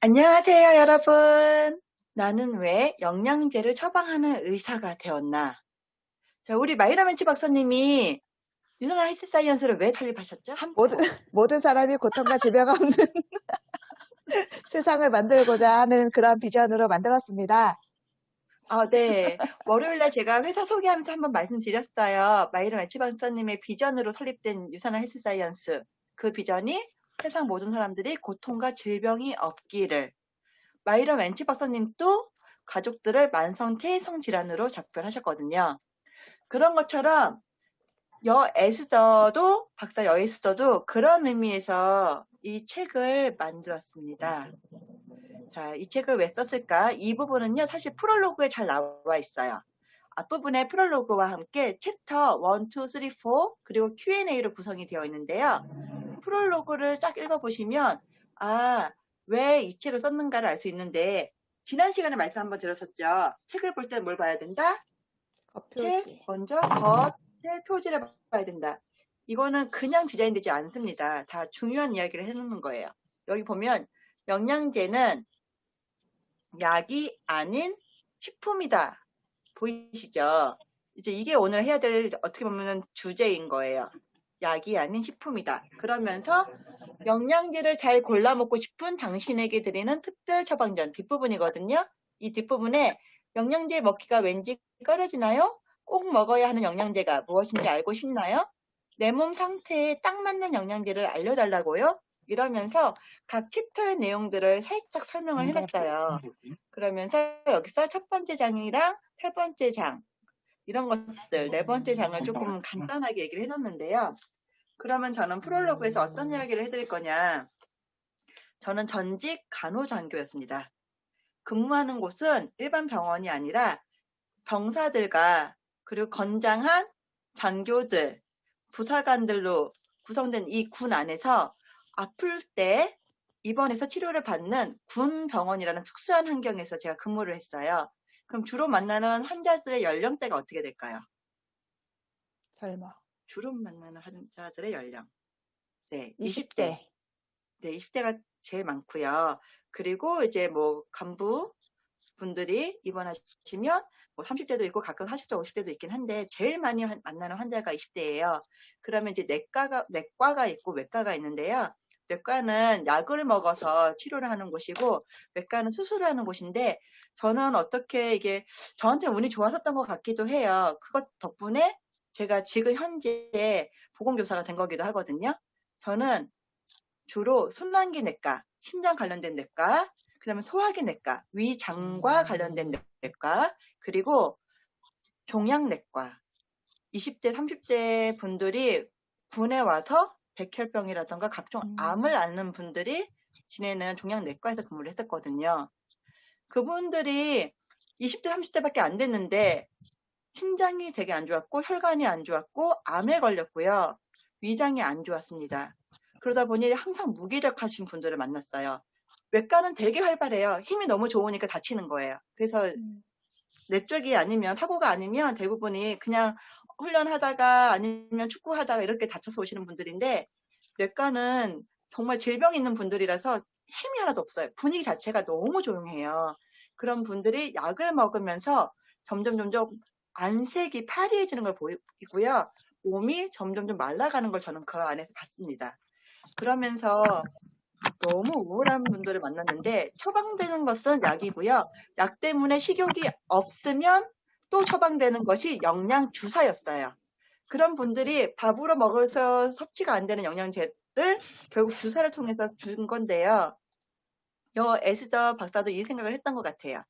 안녕하세요, 여러분. 나는 왜 영양제를 처방하는 의사가 되었나? 자, 우리 마이라멘치 박사님이 유전자 헬스 사이언스를 왜 설립하셨죠? 모든, 모든 사람이 고통과 질병 없는 세상을 만들고자 하는 그런 비전으로 만들었습니다. 네. 월요일날 제가 회사 소개하면서 한번 말씀드렸어요. 마이라멘치 박사님의 비전으로 설립된 유산화 헬스 사이언스. 그 비전이 세상 모든 사람들이 고통과 질병이 없기를. 마이라멘치 박사님도 가족들을 만성 퇴행성 질환으로 작별하셨거든요. 그런 것처럼 박사 여에스더도 그런 의미에서 이 책을 만들었습니다. 자, 이 책을 왜 썼을까? 이 부분은요, 사실 프롤로그에 잘 나와 있어요. 앞부분에 프롤로그와 함께 챕터 1, 2, 3, 4 그리고 Q&A로 구성이 되어 있는데요. 프롤로그를 딱 읽어보시면 왜 이 책을 썼는가를 알 수 있는데 지난 시간에 말씀 한번 들었었죠. 책을 볼 때 뭘 봐야 된다? 겉표지. 먼저 겉의 표지를 봐야 된다. 이거는 그냥 디자인되지 않습니다. 다 중요한 이야기를 해놓는 거예요. 여기 보면 영양제는 약이 아닌 식품이다. 보이시죠? 이제 이게 오늘 해야 될 어떻게 보면 주제인 거예요. 약이 아닌 식품이다. 그러면서 영양제를 잘 골라 먹고 싶은 당신에게 드리는 특별 처방전 뒷부분이거든요. 이 뒷부분에 영양제 먹기가 왠지 꺼려지나요? 꼭 먹어야 하는 영양제가 무엇인지 알고 싶나요? 내 몸 상태에 딱 맞는 영양제를 알려달라고요? 이러면서 각 챕터의 내용들을 살짝 설명을 해놨어요. 그러면서 여기서 첫 번째 장이랑 세 번째 장 이런 것들, 네 번째 장을 조금 간단하게 얘기를 해놨는데요. 그러면 저는 프롤로그에서 어떤 이야기를 해드릴 거냐. 저는 전직 간호장교였습니다. 근무하는 곳은 일반 병원이 아니라 병사들과 그리고 건장한 장교들, 부사관들로 구성된 이 군 안에서 아플 때 입원해서 치료를 받는 군 병원이라는 특수한 환경에서 제가 근무를 했어요. 그럼 주로 만나는 환자들의 연령대가 어떻게 될까요? 젊어. 주로 만나는 환자들의 연령. 네, 20대. 네, 20대가 제일 많고요. 그리고 이제 뭐 간부 분들이 입원하시면 뭐 30대도 있고 가끔 40대, 50대도 있긴 한데 제일 많이 만나는 환자가 20대예요. 그러면 이제 내과가 있고 외과가 있는데요. 내과는 약을 먹어서 치료를 하는 곳이고 외과는 수술을 하는 곳인데 저는 어떻게 이게 저한테 운이 좋았었던 것 같기도 해요. 그것 덕분에 제가 지금 현재 보건교사가 된 거기도 하거든요. 저는 주로 순환기 내과, 심장 관련된 내과, 그다음에 소화기 내과, 위장과 관련된 내과, 그리고 종양내과. 20대, 30대 분들이 군에 와서 백혈병이라던가 각종 암을 앓는 분들이 지내는 종양내과에서 근무를 했었거든요. 그분들이 20대, 30대밖에 안 됐는데 심장이 되게 안 좋았고 혈관이 안 좋았고 암에 걸렸고요. 위장이 안 좋았습니다. 그러다 보니 항상 무기력하신 분들을 만났어요. 외과는 되게 활발해요. 힘이 너무 좋으니까 다치는 거예요. 그래서 내 쪽이 아니면 사고가 아니면 대부분이 그냥 훈련하다가 아니면 축구하다가 이렇게 다쳐서 오시는 분들인데 내과는 정말 질병 있는 분들이라서 힘이 하나도 없어요. 분위기 자체가 너무 조용해요. 그런 분들이 약을 먹으면서 점점 안색이 파리해지는 걸 보이고요. 몸이 점점 말라가는 걸 저는 그 안에서 봤습니다. 그러면서 너무 우울한 분들을 만났는데 처방되는 것은 약이고요. 약 때문에 식욕이 없으면 또 처방되는 것이 영양주사였어요. 그런 분들이 밥으로 먹어서 섭취가 안 되는 영양제를 결국 주사를 통해서 준 건데요. 에스더 박사도 이 생각을 했던 것 같아요.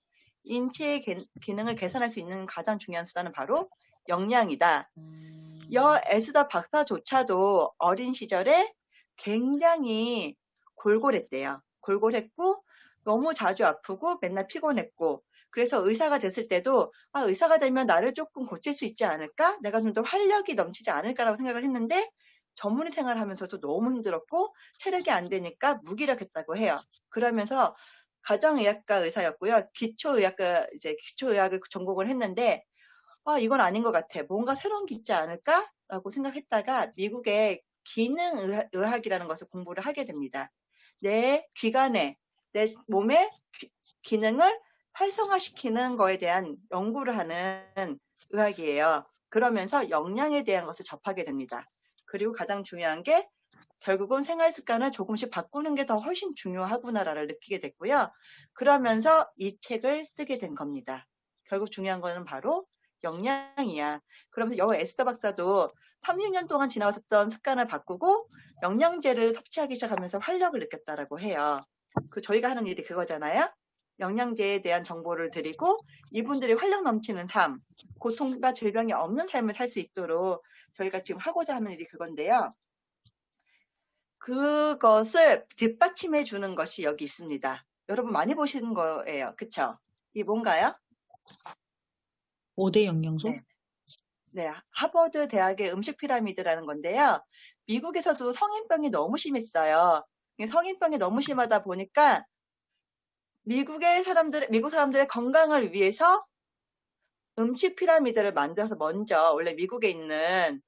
인체의 기능을 개선할 수 있는 가장 중요한 수단은 바로 영양이다. 에스더 박사조차도 어린 시절에 굉장히 골골했대요. 골골했고 너무 자주 아프고 맨날 피곤했고 그래서 의사가 됐을 때도 의사가 되면 나를 조금 고칠 수 있지 않을까? 내가 좀 더 활력이 넘치지 않을까라고 생각을 했는데 전문의 생활을 하면서도 너무 힘들었고 체력이 안 되니까 무기력했다고 해요. 그러면서 가정의학과 의사였고요. 기초의학을 전공을 했는데 이건 아닌 것 같아. 뭔가 새로운 게 있지 않을까라고 생각했다가 미국의 기능의학이라는 것을 공부를 하게 됩니다. 내 기관에 내 몸의 기능을 활성화시키는 거에 대한 연구를 하는 의학이에요. 그러면서 영양에 대한 것을 접하게 됩니다. 그리고 가장 중요한 게 결국은 생활 습관을 조금씩 바꾸는 게 더 훨씬 중요하구나를 느끼게 됐고요. 그러면서 이 책을 쓰게 된 겁니다. 결국 중요한 거는 바로 영양이야. 그러면서 에스더 박사도 30년 동안 지나왔었던 습관을 바꾸고 영양제를 섭취하기 시작하면서 활력을 느꼈다라고 해요. 저희가 하는 일이 그거잖아요. 영양제에 대한 정보를 드리고 이분들이 활력 넘치는 삶, 고통과 질병이 없는 삶을 살 수 있도록 저희가 지금 하고자 하는 일이 그건데요. 그것을 뒷받침해 주는 것이 여기 있습니다. 여러분 많이 보시는 거예요. 그쵸? 이게 뭔가요? 5대 영양소? 네. 네, 하버드 대학의 음식 피라미드라는 건데요. 미국에서도 성인병이 너무 심했어요. 성인병이 너무 심하다 보니까 미국 사람들의 건강을 위해서 음식 피라미드를 만들어서 먼저, 원래 미국에 있는,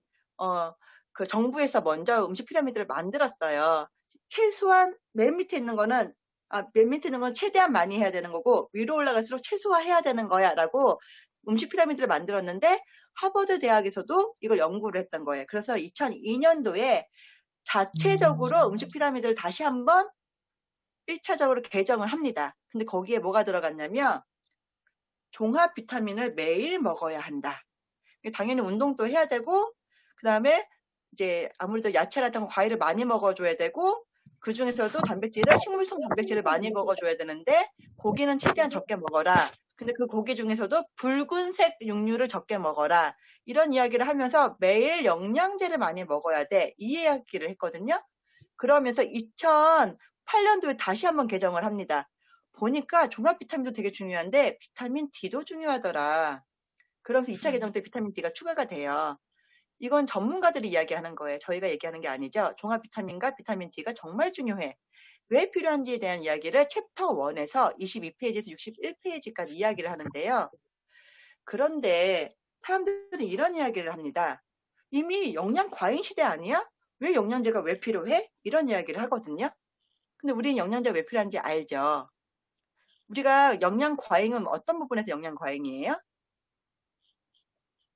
그 정부에서 먼저 음식 피라미드를 만들었어요. 최소한 맨 밑에 있는 거는, 맨 밑에 있는 건 최대한 많이 해야 되는 거고, 위로 올라갈수록 최소화해야 되는 거야, 라고 음식 피라미드를 만들었는데, 하버드 대학에서도 이걸 연구를 했던 거예요. 그래서 2002년도에 자체적으로 음식 피라미드를 다시 한번 1차적으로 개정을 합니다. 근데 거기에 뭐가 들어갔냐면 종합 비타민을 매일 먹어야 한다. 당연히 운동도 해야 되고 그 다음에 이제 아무래도 야채라든가 과일을 많이 먹어줘야 되고 그 중에서도 식물성 단백질을 많이 먹어줘야 되는데 고기는 최대한 적게 먹어라. 근데 그 고기 중에서도 붉은색 육류를 적게 먹어라. 이런 이야기를 하면서 매일 영양제를 많이 먹어야 돼. 이 이야기를 했거든요. 그러면서 2008년도에 다시 한번 개정을 합니다. 보니까 종합 비타민도 되게 중요한데 비타민 D도 중요하더라. 그러면서 2차 개정 때 비타민 D가 추가가 돼요. 이건 전문가들이 이야기하는 거예요. 저희가 얘기하는 게 아니죠. 종합 비타민과 비타민 D가 정말 중요해. 왜 필요한지에 대한 이야기를 챕터 1에서 22페이지에서 61페이지까지 이야기를 하는데요. 그런데 사람들이 이런 이야기를 합니다. 이미 영양 과잉 시대 아니야? 왜 영양제가 왜 필요해? 이런 이야기를 하거든요. 근데 우리는 영양제가 왜 필요한지 알죠. 우리가 영양 과잉은 어떤 부분에서 영양 과잉이에요?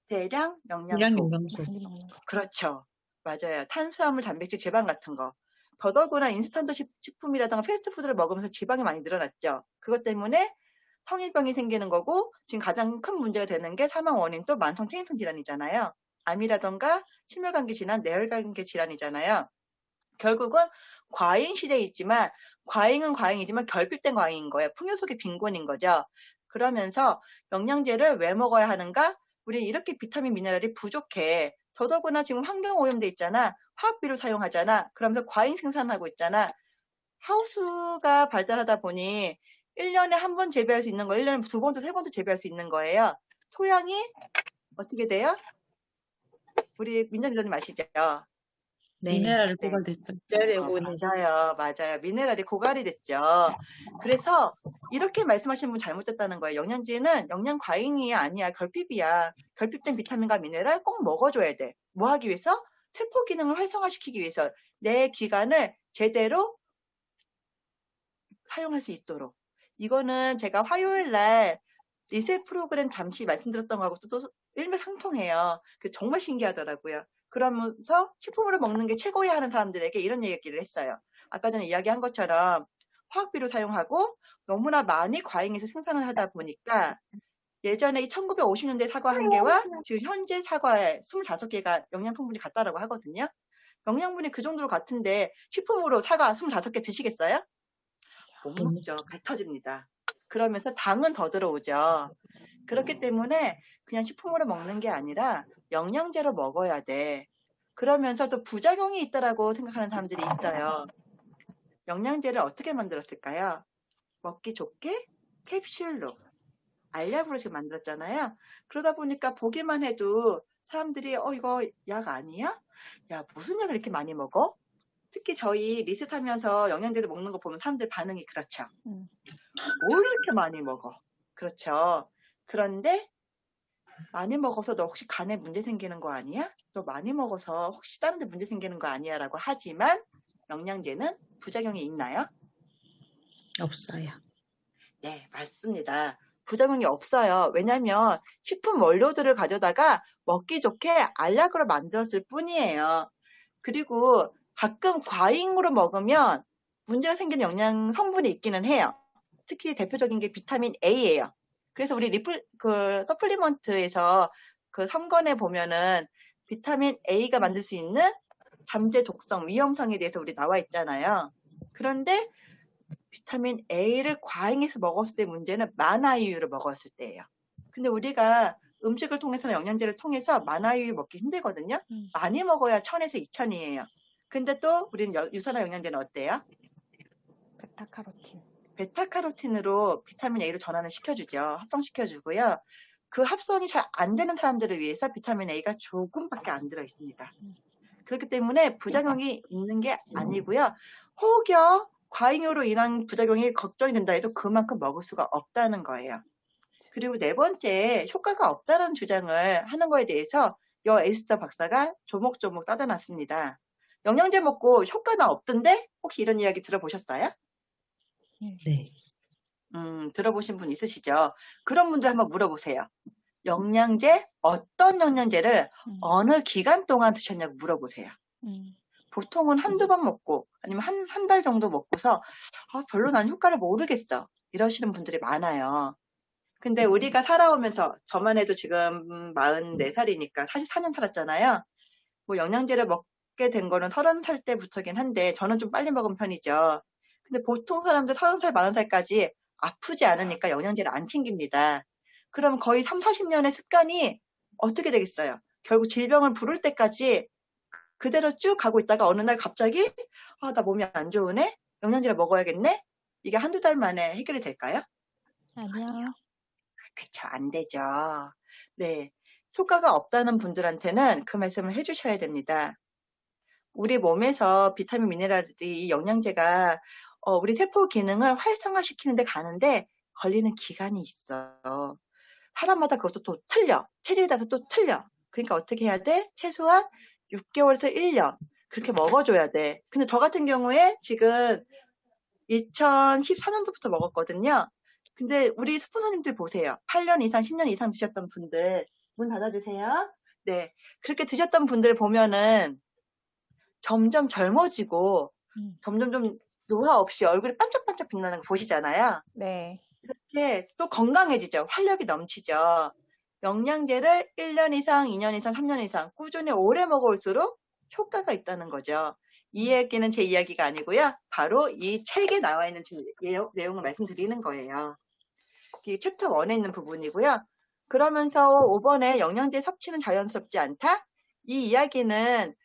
대량 영양소. 많이 먹는 거. 그렇죠. 맞아요. 탄수화물, 단백질, 지방 같은 거. 더더구나 인스턴트 식품이라든가 패스트푸드를 먹으면서 지방이 많이 늘어났죠. 그것 때문에 성인병이 생기는 거고 지금 가장 큰 문제가 되는 게 사망 원인도 만성 퇴행성 질환이잖아요. 암이라든가 심혈관계 질환, 뇌혈관계 질환이잖아요. 결국은 과잉 시대에 있지만 과잉은 과잉이지만 결핍된 과잉인 거예요. 풍요 속의 빈곤인 거죠. 그러면서 영양제를 왜 먹어야 하는가? 우리 이렇게 비타민 미네랄이 부족해. 더더구나 지금 환경 오염돼 있잖아. 화학비료 사용하잖아. 그러면서 과잉 생산하고 있잖아. 하우스가 발달하다 보니 1년에 한 번 재배할 수 있는 거 1년에 2번도 3번도 재배할 수 있는 거예요. 토양이 어떻게 돼요? 우리 민정 기자님 아시죠? 네. 미네랄을 네. 고갈됐죠. 맞아요. 미네랄이 고갈이 됐죠. 그래서 이렇게 말씀하시는 분 잘못됐다는 거예요. 영양제는 영양 과잉이 아니야. 결핍이야. 결핍된 비타민과 미네랄 꼭 먹어줘야 돼. 뭐 하기 위해서? 세포 기능을 활성화시키기 위해서 내 기관을 제대로 사용할 수 있도록. 이거는 제가 화요일 날 리셋 프로그램 잠시 말씀드렸던 거하고 또 일맥상통해요. 정말 신기하더라고요. 그러면서 식품으로 먹는 게 최고야 하는 사람들에게 이런 얘기를 했어요. 아까 전에 이야기한 것처럼 화학비료 사용하고 너무나 많이 과잉해서 생산을 하다 보니까 예전에 1950년대 사과 한 개와 지금 현재 사과에 25개가 영양 성분이 같다라고 하거든요. 영양분이 그 정도로 같은데 식품으로 사과 25개 드시겠어요? 못 먹죠. 배 터집니다. 그러면서 당은 더 들어오죠. 그렇기 때문에 그냥 식품으로 먹는 게 아니라 영양제로 먹어야 돼. 그러면서 또 부작용이 있다라고 생각하는 사람들이 있어요. 영양제를 어떻게 만들었을까요? 먹기 좋게 캡슐로, 알약으로 지금 만들었잖아요. 그러다 보니까 보기만 해도 사람들이 이거 약 아니야? 야, 무슨 약을 이렇게 많이 먹어? 특히 저희 리셋하면서 영양제를 먹는 거 보면 사람들 반응이 그렇죠. 뭘 이렇게 많이 먹어? 그렇죠. 그런데 많이 먹어서 너 혹시 간에 문제 생기는 거 아니야? 너 많이 먹어서 혹시 다른 데 문제 생기는 거 아니야? 라고 하지만 영양제는 부작용이 있나요? 없어요. 네, 맞습니다. 부작용이 없어요. 왜냐하면 식품 원료들을 가져다가 먹기 좋게 알약으로 만들었을 뿐이에요. 그리고 가끔 과잉으로 먹으면 문제가 생기는 영양 성분이 있기는 해요. 특히 대표적인 게 비타민 A예요. 그래서 우리 서플리먼트에서 그 3권에 보면은 비타민 A가 만들 수 있는 잠재 독성, 위험성에 대해서 우리 나와 있잖아요. 그런데 비타민 A를 과잉해서 먹었을 때 문제는 만화유를 먹었을 때예요. 근데 우리가 음식을 통해서나 영양제를 통해서 만화유 먹기 힘들거든요. 많이 먹어야 1000에서 2000이에요. 근데 또 우리는 유산화 영양제는 어때요? 베타카로틴. 베타카로틴으로 비타민 A로 전환을 시켜주죠. 합성시켜주고요. 그 합성이 잘 안 되는 사람들을 위해서 비타민 A가 조금밖에 안 들어 있습니다. 그렇기 때문에 부작용이 있는 게 아니고요. 혹여 과잉으로 인한 부작용이 걱정이 된다 해도 그만큼 먹을 수가 없다는 거예요. 그리고 네 번째, 효과가 없다는 주장을 하는 거에 대해서 여 에스더 박사가 조목조목 따져놨습니다. 영양제 먹고 효과는 없던데? 혹시 이런 이야기 들어보셨어요? 네. 들어보신 분 있으시죠? 그런 분들 한번 물어보세요. 영양제, 어떤 영양제를 어느 기간 동안 드셨냐고 물어보세요. 보통은 한두 번 먹고 아니면 한 달 정도 먹고서 별로 난 효과를 모르겠어. 이러시는 분들이 많아요. 근데 우리가 살아오면서 저만 해도 지금 44살이니까 44년 살았잖아요. 뭐 영양제를 먹게 된 거는 30살 때부터긴 한데 저는 좀 빨리 먹은 편이죠. 근데 보통 사람들 30살, 40살까지 아프지 않으니까 영양제를 안 챙깁니다. 그럼 거의 3, 40년의 습관이 어떻게 되겠어요? 결국 질병을 부를 때까지 그대로 쭉 가고 있다가 어느 날 갑자기 나 몸이 안 좋으네? 영양제를 먹어야겠네? 이게 한두 달 만에 해결이 될까요? 아니요. 그쵸, 안 되죠. 네. 효과가 없다는 분들한테는 그 말씀을 해주셔야 됩니다. 우리 몸에서 비타민, 미네랄이 영양제가 우리 세포 기능을 활성화시키는 데 가는데 걸리는 기간이 있어요. 사람마다 그것도 또 틀려. 체질에 따라서 또 틀려. 그러니까 어떻게 해야 돼? 최소한 6개월에서 1년. 그렇게 먹어줘야 돼. 근데 저 같은 경우에 지금 2014년도부터 먹었거든요. 근데 우리 스폰서님들 보세요. 8년 이상, 10년 이상 드셨던 분들 문 닫아주세요. 네, 그렇게 드셨던 분들 보면은 점점 젊어지고 점점 좀 노화 없이 얼굴이 반짝반짝 빛나는 거 보시잖아요. 네. 이렇게 또 건강해지죠. 활력이 넘치죠. 영양제를 1년 이상, 2년 이상, 3년 이상 꾸준히 오래 먹을수록 효과가 있다는 거죠. 이 얘기는 제 이야기가 아니고요. 바로 이 책에 나와 있는 내용을 말씀드리는 거예요. 이 챕터 1에 있는 부분이고요. 그러면서 5번에 영양제 섭취는 자연스럽지 않다? 이 이야기는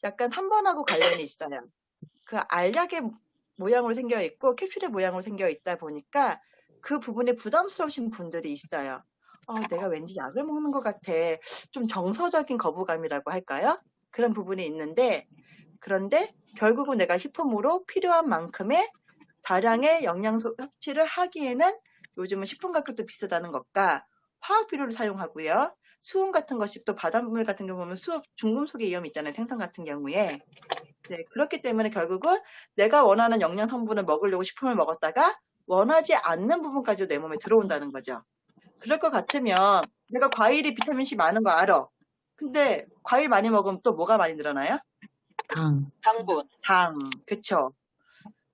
약간 3번하고 관련이 있어요. 그 알약의 모양으로 생겨 있고 캡슐의 모양으로 생겨 있다 보니까 그 부분에 부담스러우신 분들이 있어요. 내가 왠지 약을 먹는 것 같아. 좀 정서적인 거부감이라고 할까요? 그런 부분이 있는데 그런데 결국은 내가 식품으로 필요한 만큼의 다량의 영양소 섭취를 하기에는 요즘은 식품 가격도 비싸다는 것과 화학 비료를 사용하고요. 수은 같은 것이 또 바닷물 같은 경우 보면 중금속의 위험이 있잖아요. 생선 같은 경우에. 네, 그렇기 때문에 결국은 내가 원하는 영양 성분을 먹으려고 식품을 먹었다가 원하지 않는 부분까지도 내 몸에 들어온다는 거죠. 그럴 것 같으면 내가 과일이 비타민C 많은 거 알아. 근데 과일 많이 먹으면 또 뭐가 많이 늘어나요? 당분. 당, 그쵸.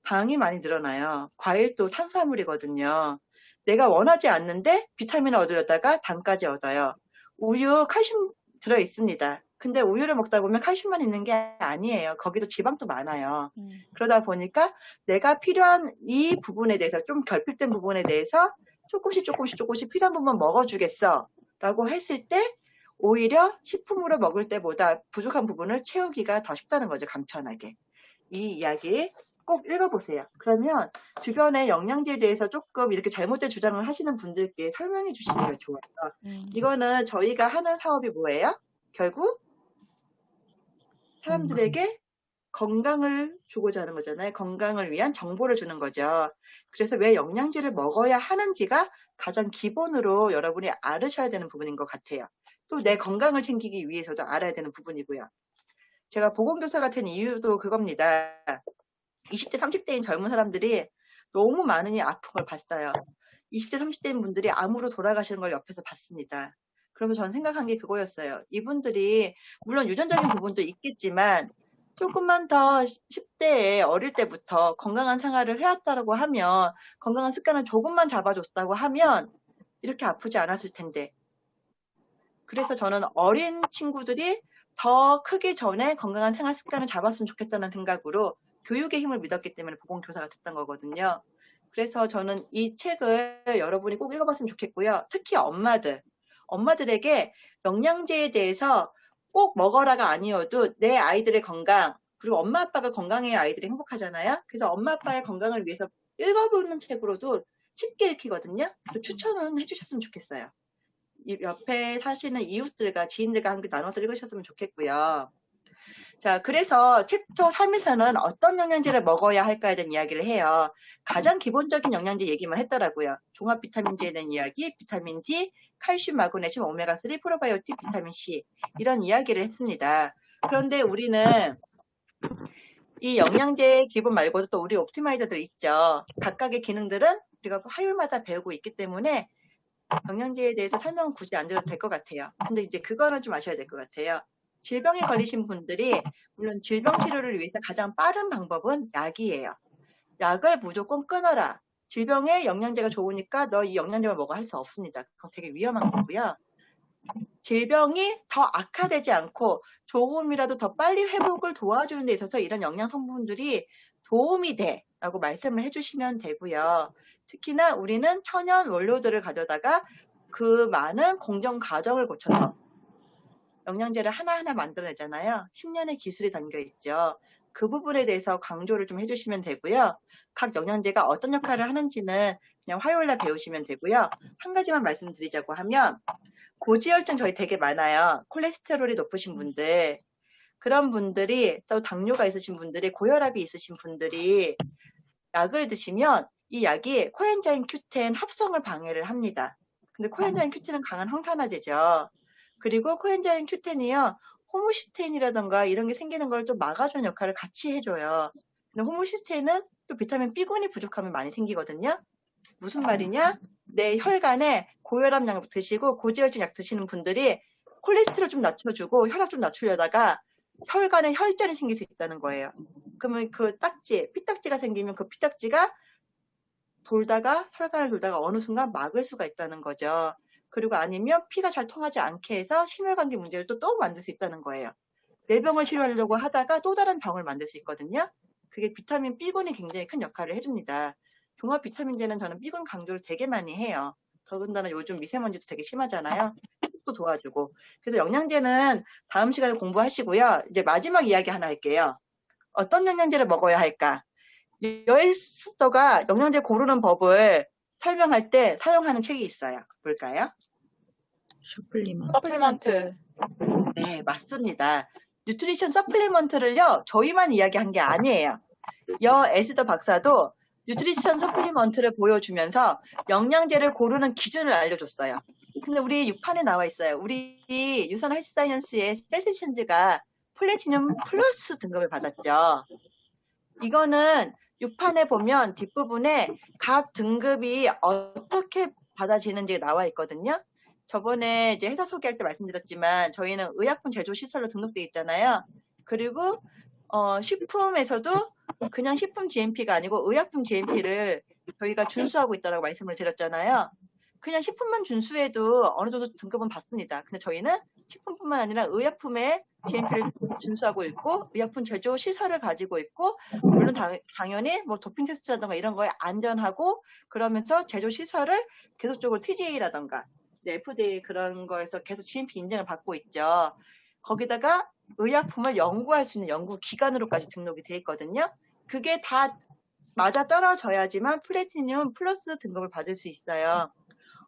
당이 많이 늘어나요. 과일도 탄수화물이거든요. 내가 원하지 않는데 비타민을 얻으려다가 당까지 얻어요. 우유 칼슘 들어있습니다. 근데 우유를 먹다 보면 칼슘만 있는 게 아니에요. 거기도 지방도 많아요. 그러다 보니까 내가 필요한 이 부분에 대해서 좀 결핍된 부분에 대해서 조금씩 필요한 부분만 먹어주겠어 라고 했을 때 오히려 식품으로 먹을 때보다 부족한 부분을 채우기가 더 쉽다는 거죠. 간편하게. 이 이야기 꼭 읽어보세요. 그러면 주변의 영양제에 대해서 조금 이렇게 잘못된 주장을 하시는 분들께 설명해 주시는 게 좋아요. 이거는 저희가 하는 사업이 뭐예요? 결국 사람들에게 건강을 주고자 하는 거잖아요. 건강을 위한 정보를 주는 거죠. 그래서 왜 영양제를 먹어야 하는지가 가장 기본으로 여러분이 알으셔야 되는 부분인 것 같아요. 또 내 건강을 챙기기 위해서도 알아야 되는 부분이고요. 제가 보건교사 같은 이유도 그겁니다. 20대, 30대인 젊은 사람들이 너무 많으니 아픈 걸 봤어요. 20대, 30대인 분들이 암으로 돌아가시는 걸 옆에서 봤습니다. 그러면서 저는 생각한 게 그거였어요. 이분들이 물론 유전적인 부분도 있겠지만 조금만 더 10대에 어릴 때부터 건강한 생활을 해왔다고 하면, 건강한 습관을 조금만 잡아줬다고 하면 이렇게 아프지 않았을 텐데. 그래서 저는 어린 친구들이 더 크기 전에 건강한 생활 습관을 잡았으면 좋겠다는 생각으로 교육의 힘을 믿었기 때문에 보건교사가 됐던 거거든요. 그래서 저는 이 책을 여러분이 꼭 읽어봤으면 좋겠고요. 특히 엄마들에게 영양제에 대해서 꼭 먹어라가 아니어도 내 아이들의 건강, 그리고 엄마 아빠가 건강해야 아이들이 행복하잖아요. 그래서 엄마 아빠의 건강을 위해서 읽어보는 책으로도 쉽게 읽히거든요. 그래서 추천은 해주셨으면 좋겠어요. 옆에 사시는 이웃들과 지인들과 함께 나눠서 읽으셨으면 좋겠고요. 자, 그래서 챕터 3에서는 어떤 영양제를 먹어야 할까에 대한 이야기를 해요. 가장 기본적인 영양제 얘기만 했더라고요. 종합 비타민제에 대한 이야기, 비타민 D, 칼슘, 마그네슘, 오메가3, 프로바이오틱, 비타민 C 이런 이야기를 했습니다. 그런데 우리는 이 영양제의 기본 말고도 또 우리 옵티마이저들 있죠. 각각의 기능들은 우리가 화요일마다 배우고 있기 때문에 영양제에 대해서 설명은 굳이 안 드려도 될 것 같아요. 근데 이제 그거는 좀 아셔야 될 것 같아요. 질병에 걸리신 분들이 물론 질병 치료를 위해서 가장 빠른 방법은 약이에요. 약을 무조건 끊어라. 질병에 영양제가 좋으니까 너 이 영양제만 먹어 할 수 없습니다. 그건 되게 위험한 거고요. 질병이 더 악화되지 않고 조금이라도 더 빨리 회복을 도와주는 데 있어서 이런 영양 성분들이 도움이 돼 라고 말씀을 해주시면 되고요. 특히나 우리는 천연 원료들을 가져다가 그 많은 공정 과정을 거쳐서 영양제를 하나하나 만들어내잖아요. 10년의 기술이 담겨있죠. 그 부분에 대해서 강조를 좀 해주시면 되고요. 각 영양제가 어떤 역할을 하는지는 그냥 화요일날 배우시면 되고요. 한 가지만 말씀드리자고 하면 고지혈증 저희 되게 많아요. 콜레스테롤이 높으신 분들, 그런 분들이, 또 당뇨가 있으신 분들이, 고혈압이 있으신 분들이 약을 드시면 이 약이 코엔자임 Q10 합성을 방해를 합니다. 근데 코엔자임 Q10은 강한 항산화제죠. 그리고 코엔자임 Q10이요, 호모시스테인이라던가 이런 게 생기는 걸 또 막아주는 역할을 같이 해줘요. 근데 호모시스테인은 또 비타민 B군이 부족하면 많이 생기거든요. 무슨 말이냐? 내 혈관에 고혈압 약 드시고 고지혈증 약 드시는 분들이 콜레스테롤 좀 낮춰주고 혈압 좀 낮추려다가 혈관에 혈전이 생길 수 있다는 거예요. 그러면 그 딱지, 피딱지가 생기면 그 피딱지가 혈관을 돌다가 어느 순간 막을 수가 있다는 거죠. 그리고 아니면 피가 잘 통하지 않게 해서 심혈관계 문제를 또 만들 수 있다는 거예요. 뇌병을 치료하려고 하다가 또 다른 병을 만들 수 있거든요. 그게 비타민 B군이 굉장히 큰 역할을 해줍니다. 종합 비타민제는 저는 B군 강조를 되게 많이 해요. 더군다나 요즘 미세먼지도 되게 심하잖아요. 또 도와주고. 그래서 영양제는 다음 시간에 공부하시고요. 이제 마지막 이야기 하나 할게요. 어떤 영양제를 먹어야 할까? 여에스더가 영양제 고르는 법을 설명할 때 사용하는 책이 있어요. 볼까요? 서플리먼트. 네, 맞습니다. 뉴트리션 서플리먼트를요, 저희만 이야기한 게 아니에요. 에스더 박사도 뉴트리션 서플리먼트를 보여주면서 영양제를 고르는 기준을 알려줬어요. 근데 우리 6판에 나와 있어요. 우리 유선 헬스 사이언스의 셀세션즈가 플래티넘 플러스 등급을 받았죠. 이거는 6판에 보면 뒷부분에 각 등급이 어떻게 받아지는지 나와 있거든요. 저번에 이제 회사 소개할 때 말씀드렸지만 저희는 의약품 제조 시설로 등록돼 있잖아요. 그리고 식품에서도 그냥 식품 GMP가 아니고 의약품 GMP를 저희가 준수하고 있다고 말씀을 드렸잖아요. 그냥 식품만 준수해도 어느 정도 등급은 받습니다. 근데 저희는 식품뿐만 아니라 의약품의 GMP를 준수하고 있고 의약품 제조 시설을 가지고 있고 물론 당연히 뭐 도핑 테스트라던가 이런 거에 안전하고 그러면서 제조 시설을 계속적으로 TGA라던가 FDA 그런 거에서 계속 GMP 인증을 받고 있죠. 거기다가 의약품을 연구할 수 있는 연구기관으로까지 등록이 돼 있거든요. 그게 다 맞아 떨어져야지만 플래티늄 플러스 등급을 받을 수 있어요.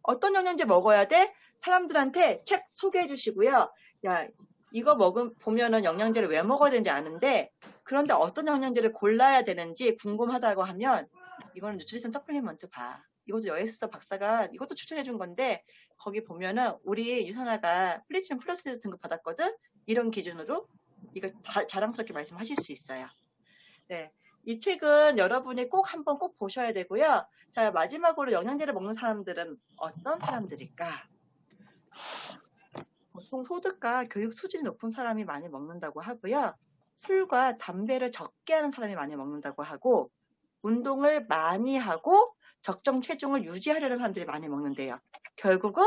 어떤 영양제 먹어야 돼? 사람들한테 책 소개해 주시고요. 야, 이거 보면은 영양제를 왜 먹어야 되는지 아는데, 그런데 어떤 영양제를 골라야 되는지 궁금하다고 하면, 이거는 뉴트리션 서플리먼트 봐. 이것도 여에스더 박사가 이것도 추천해 준 건데, 거기 보면은 우리 유선아가 플래티넘 플러스 등급 받았거든? 이런 기준으로 이거 자랑스럽게 말씀하실 수 있어요. 네. 이 책은 여러분이 꼭 한번 꼭 보셔야 되고요. 자, 마지막으로 영양제를 먹는 사람들은 어떤 사람들일까? 보통 소득과 교육 수준이 높은 사람이 많이 먹는다고 하고요. 술과 담배를 적게 하는 사람이 많이 먹는다고 하고, 운동을 많이 하고 적정 체중을 유지하려는 사람들이 많이 먹는데요. 결국은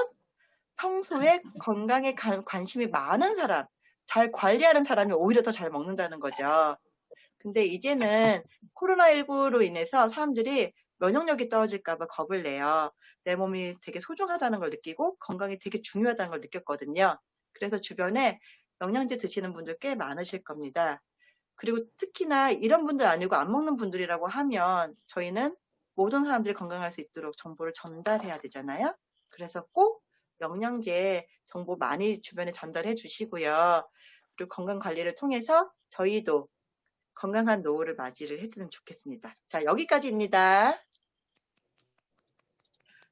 평소에 건강에 관심이 많은 사람, 잘 관리하는 사람이 오히려 더 잘 먹는다는 거죠. 근데 이제는 코로나19로 인해서 사람들이 면역력이 떨어질까 봐 겁을 내요. 내 몸이 되게 소중하다는 걸 느끼고 건강이 되게 중요하다는 걸 느꼈거든요. 그래서 주변에 영양제 드시는 분들 꽤 많으실 겁니다. 그리고 특히나 이런 분들 아니고 안 먹는 분들이라고 하면 저희는 모든 사람들이 건강할 수 있도록 정보를 전달해야 되잖아요. 그래서 꼭 영양제 정보 많이 주변에 전달해 주시고요. 그리고 건강 관리를 통해서 저희도 건강한 노후를 맞이를 했으면 좋겠습니다. 자, 여기까지입니다.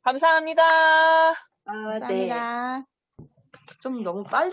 감사합니다. 네. 감사합니다. 좀 너무 빨리